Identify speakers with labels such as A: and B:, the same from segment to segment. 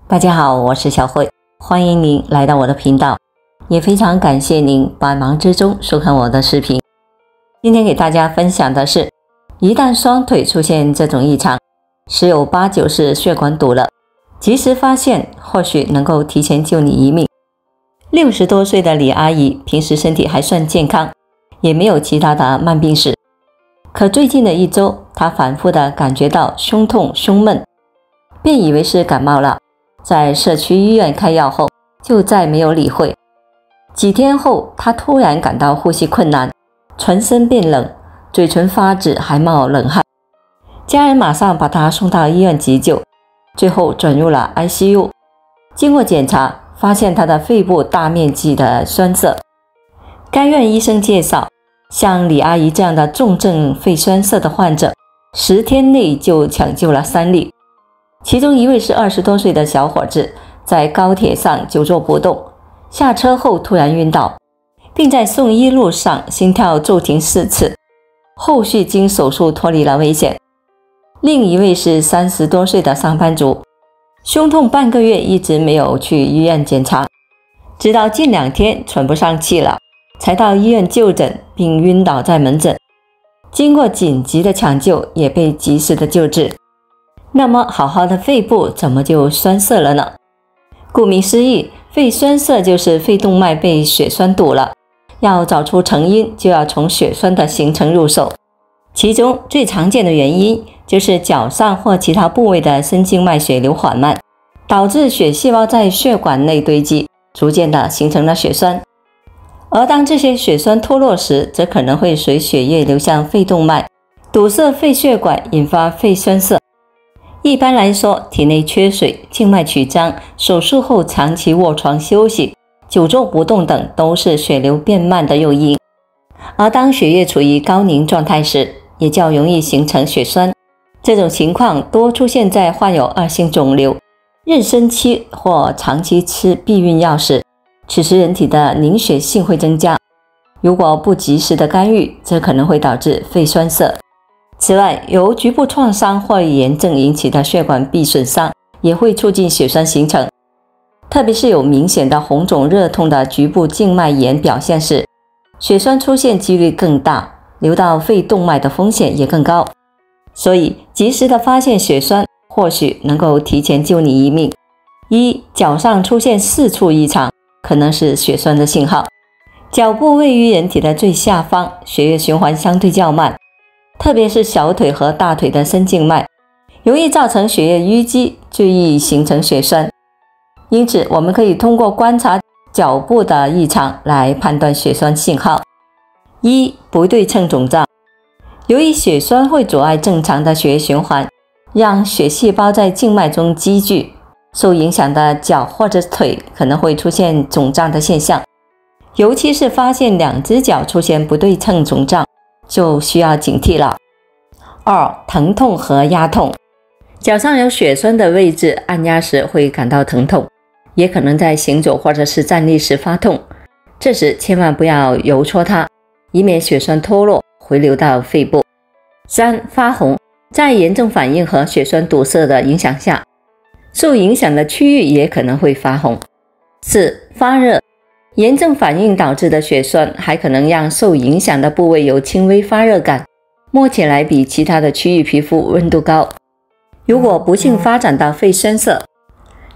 A: 大家好，我是小慧，欢迎您来到我的频道，也非常感谢您百忙之中收看我的视频。今天给大家分享的是，一旦双腿出现这种异常，十有八九是血管堵了，及时发现或许能够提前救你一命。60多岁的李阿姨平时身体还算健康，也没有其他的慢病史，可最近的一周，她反复的感觉到胸痛胸闷，便以为是感冒了，在社区医院开药后就再没有理会。几天后，她突然感到呼吸困难，全身变冷，嘴唇发紫，还冒冷汗。家人马上把她送到医院急救，最后转入了 ICU。 经过检查，发现她的肺部大面积的栓塞。该院医生介绍，像李阿姨这样的重症肺栓塞的患者，10天内就抢救了3例，其中一位是20多岁的小伙子，在高铁上久坐不动，下车后突然晕倒，并在送医路上心跳骤停4次，后续经手术脱离了危险。另一位是30多岁的上班族，胸痛半个月一直没有去医院检查，直到近2天喘不上气了，才到医院就诊，并晕倒在门诊。经过紧急的抢救，也被及时的救治。那么好好的肺部怎么就栓塞了呢？顾名思义，肺栓塞就是肺动脉被血栓堵了，要找出成因，就要从血栓的形成入手。其中最常见的原因就是脚上或其他部位的深静脉血流缓慢，导致血细胞在血管内堆积，逐渐的形成了血栓。而当这些血栓脱落时，则可能会随血液流向肺动脉，堵塞肺血管，引发肺栓塞。一般来说，体内缺水、静脉曲张、手术后长期卧床休息、久坐不动等都是血流变慢的诱因。而当血液处于高凝状态时，也较容易形成血栓。这种情况多出现在患有恶性肿瘤、妊娠期或长期吃避孕药时，此时人体的凝血性会增加，如果不及时的干预，则可能会导致肺栓塞。此外，由局部创伤或炎症引起的血管壁损伤也会促进血栓形成，特别是有明显的红肿热痛的局部静脉炎表现时，血栓出现几率更大，流到肺动脉的风险也更高。所以及时的发现血栓，或许能够提前救你一命。脚上出现4处异常，可能是血栓的信号。脚部位于人体的最下方，血液循环相对较慢，特别是小腿和大腿的深静脉，容易造成血液淤积，最易形成血栓。因此，我们可以通过观察脚部的异常来判断血栓信号。不对称肿胀。由于血栓会阻碍正常的血液循环，让血细胞在静脉中积聚，受影响的脚或者腿可能会出现肿胀的现象，尤其是发现2只脚出现不对称肿胀，就需要警惕了。疼痛和压痛。脚上有血栓的位置，按压时会感到疼痛，也可能在行走或者是站立时发痛，这时千万不要揉搓它，以免血栓脱落回流到肺部。发红。在炎症反应和血栓堵塞的影响下，受影响的区域也可能会发红。发热。炎症反应导致的血栓还可能让受影响的部位有轻微发热感，摸起来比其他的区域皮肤温度高。如果不幸发展到肺栓塞，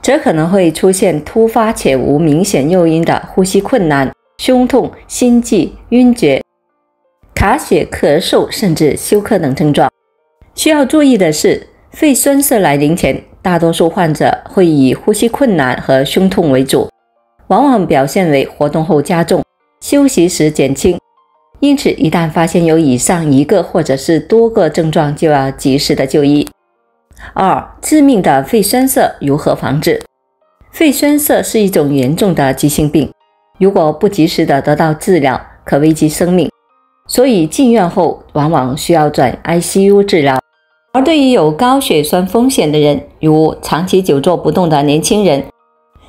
A: 则可能会出现突发且无明显诱因的呼吸困难、胸痛、心悸、晕厥、卡血、咳嗽甚至休克等症状。需要注意的是，肺栓塞来临前，大多数患者会以呼吸困难和胸痛为主，往往表现为活动后加重，休息时减轻。因此，一旦发现有以上1个或者是多个症状，就要及时的就医。致命的肺栓塞如何防治？肺栓塞是一种严重的急性病，如果不及时的得到治疗，可危及生命，所以进院后往往需要转 ICU 治疗。而对于有高血栓风险的人，如长期久坐不动的年轻人、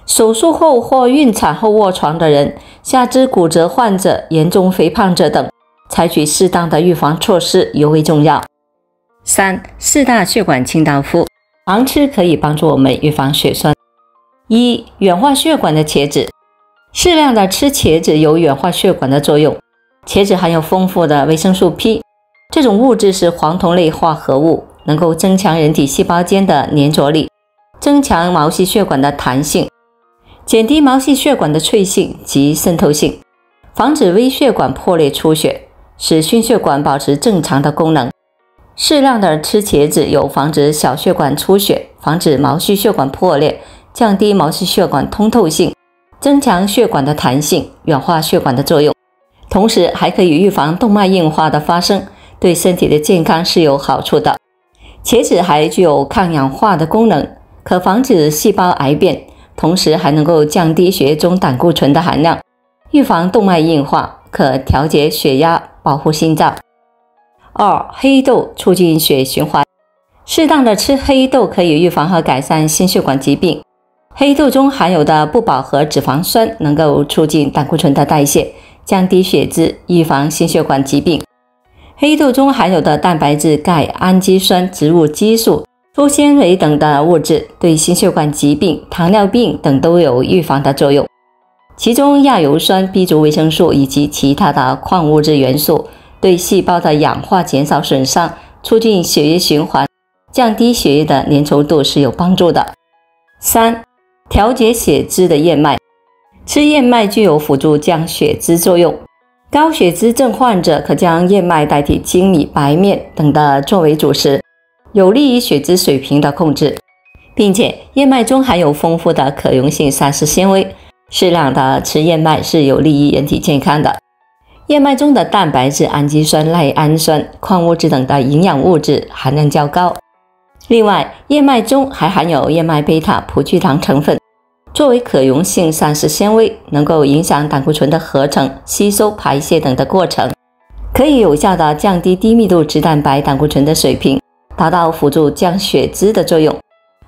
A: 手术后或孕产后卧床的人、下肢骨折患者、严重肥胖者等，采取适当的预防措施尤为重要。4大血管清道夫，常吃可以帮助我们预防血栓。一、软化血管的茄子。适量的吃茄子有软化血管的作用。茄子含有丰富的维生素 P， 这种物质是黄酮类化合物，能够增强人体细胞间的粘着力，增强毛细血管的弹性，减低毛细血管的脆性及渗透性，防止微血管破裂出血，使心血管保持正常的功能。适量的吃茄子有防止小血管出血，防止毛细血管破裂，降低毛细血管通透性，增强血管的弹性，软化血管的作用。同时还可以预防动脉硬化的发生，对身体的健康是有好处的。茄子还具有抗氧化的功能，可防止细胞癌变，同时还能够降低血液中胆固醇的含量，预防动脉硬化，可调节血压，保护心脏。二、黑豆促进血液循环。适当的吃黑豆可以预防和改善心血管疾病。黑豆中含有的不饱和脂肪酸能够促进胆固醇的代谢，降低血脂，预防心血管疾病。黑豆中含有的蛋白质、钙、氨基酸、植物激素、粗纤维等的物质，对心血管疾病、糖尿病等都有预防的作用。其中亚油酸、B 族维生素以及其他的矿物质元素，对细胞的氧化减少损伤，促进血液循环，降低血液的粘稠度是有帮助的。三、调节血脂的燕麦。吃燕麦具有辅助降血脂作用，高血脂症患者可将燕麦代替精米、白面等的作为主食，有利于血脂水平的控制，并且燕麦中含有丰富的可溶性膳食纤维，适量的吃燕麦是有利于人体健康的。燕麦中的蛋白质、氨基酸、赖氨酸、矿物质等的营养物质含量较高。另外，燕麦中还含有燕麦贝塔葡聚糖成分，作为可溶性膳食纤维，能够影响胆固醇的合成、吸收、排泄等的过程，可以有效地降低低密度脂蛋白胆固醇的水平，达到辅助降血脂的作用。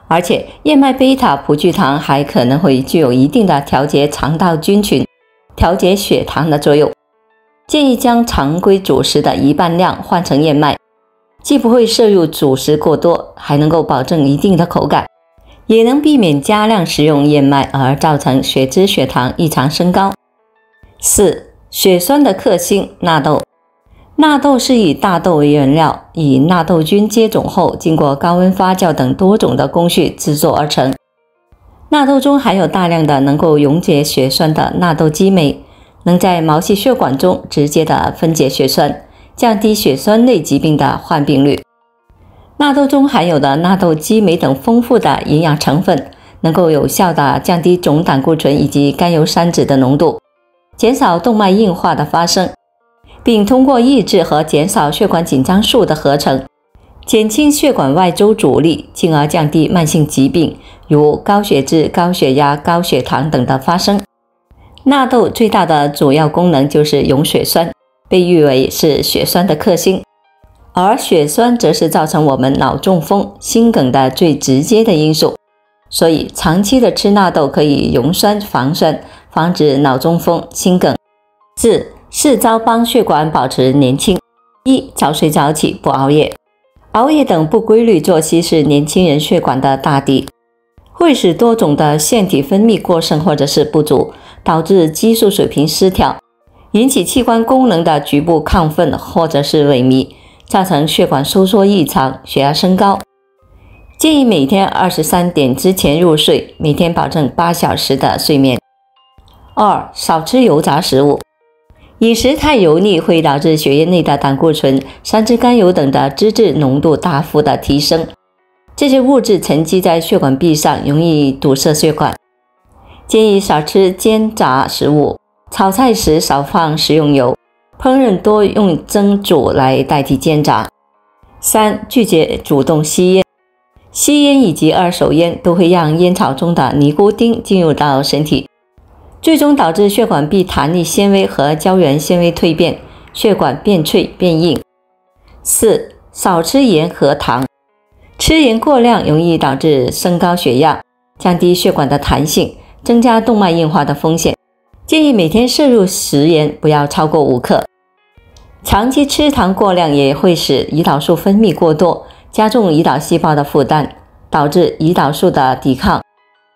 A: 而且燕麦贝塔葡聚糖还可能会具有一定的调节肠道菌群、调节血糖的作用。建议将常规主食的一半量换成燕麦，既不会摄入主食过多，还能够保证一定的口感，也能避免加量食用燕麦而造成血脂、血糖异常升高。四、血栓的克星纳豆。纳豆是以大豆为原料，以纳豆菌接种后，经过高温发酵等多种的工序制作而成。纳豆中含有大量的能够溶解血栓的纳豆激酶，能在毛细血管中直接的分解血栓，降低血栓类疾病的患病率。纳豆中含有的纳豆激酶等丰富的营养成分，能够有效地降低总胆固醇以及甘油三酯的浓度，减少动脉硬化的发生，并通过抑制和减少血管紧张素的合成，减轻血管外周阻力，进而降低慢性疾病，如高血脂、高血压、高血糖等的发生。纳豆最大的主要功能就是溶血栓，被誉为是血栓的克星。而血栓则是造成我们脑中风、心梗的最直接的因素，所以长期的吃纳豆可以溶栓防栓，防止脑中风、心梗。四招帮血管保持年轻。一、早睡早起，不熬夜。熬夜等不规律作息是年轻人血管的大敌，会使多种的腺体分泌过剩或者是不足，导致激素水平失调，引起器官功能的局部亢奋或者是萎靡，造成血管收缩异常，血压升高。建议每天23点之前入睡，每天保证8小时的睡眠。二、少吃油炸食物。饮食太油腻会导致血液内的胆固醇、三脂甘油等的脂质浓度大幅的提升，这些物质沉积在血管壁上，容易堵塞血管。建议少吃煎炸食物，炒菜时少放食用油，烹饪多用蒸煮来代替煎炸。三、拒绝主动吸烟。吸烟以及二手烟都会让烟草中的尼古丁进入到身体，最终导致血管壁弹力纤维和胶原纤维蜕变，血管变脆变硬。四、少吃盐和糖。吃盐过量容易导致升高血压，降低血管的弹性，增加动脉硬化的风险。建议每天摄入食盐不要超过5克。长期吃糖过量也会使胰岛素分泌过多，加重胰岛细胞的负担，导致胰岛素的抵抗，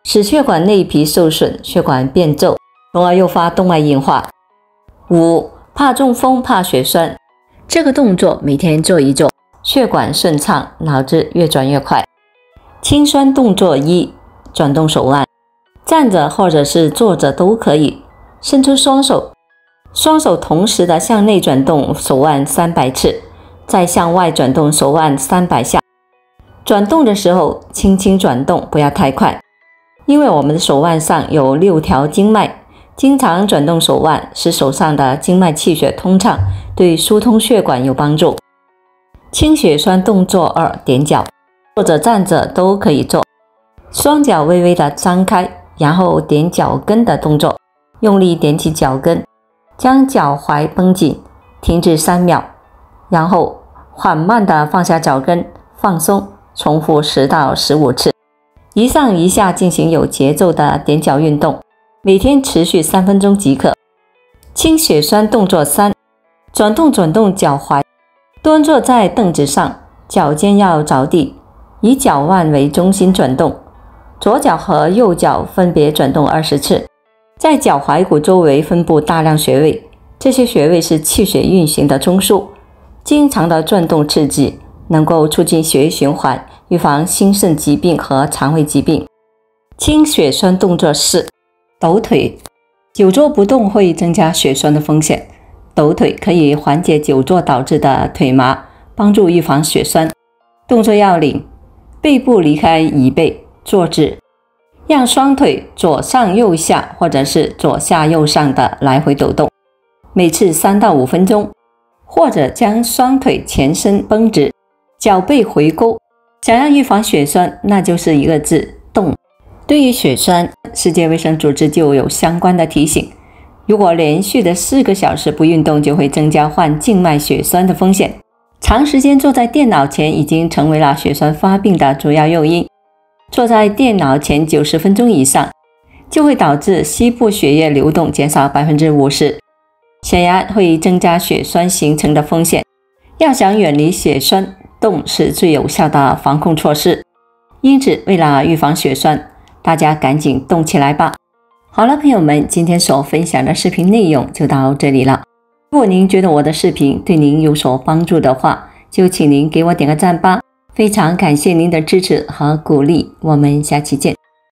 A: 使血管内皮受损，血管变皱，从而诱发动脉硬化。5. 怕中风怕血栓，这个动作每天做一做，血管顺畅，脑子越转越快。清栓动作1，转动手腕，站着或者是坐着都可以，伸出双手，双手同时的向内转动手腕300次，再向外转动手腕300下。转动的时候轻轻转动，不要太快，因为我们的手腕上有6条经脉，经常转动手腕，使手上的经脉气血通畅，对疏通血管有帮助。清血栓动作2，踮脚，坐着站着都可以做，双脚微微的张开，然后踮脚跟的动作，用力踮起脚跟，将脚踝绷紧，停止3秒，然后缓慢的放下脚跟，放松，重复10到15次，一上一下进行有节奏的踮脚运动，每天持续3分钟即可。清血栓动作3，转动脚踝，端坐在凳子上，脚尖要着地，以脚腕为中心转动，左脚和右脚分别转动20次，在脚踝骨周围分布大量穴位，这些穴位是气血运行的中枢，经常的转动刺激能够促进血液循环，预防心肾疾病和肠胃疾病。清血栓动作4，抖腿，久坐不动会增加血栓的风险，抖腿可以缓解久坐导致的腿麻，帮助预防血栓。动作要领：背部离开椅背，坐直，让双腿左上右下或者是左下右上的来回抖动，每次3到5分钟，或者将双腿前伸绷直，脚背回勾。想要预防血栓，那就是一个字：动。对于血栓，世界卫生组织就有相关的提醒，如果连续的4个小时不运动，就会增加患静脉血栓的风险。长时间坐在电脑前已经成为了血栓发病的主要诱因，坐在电脑前90分钟以上，就会导致膝部血液流动减少 50%， 显然会增加血栓形成的风险。要想远离血栓，动是最有效的防控措施。因此，为了预防血栓，大家赶紧动起来吧。好了，朋友们，今天所分享的视频内容就到这里了。如果您觉得我的视频对您有所帮助的话，就请您给我点个赞吧，非常感谢您的支持和鼓励，我们下期见。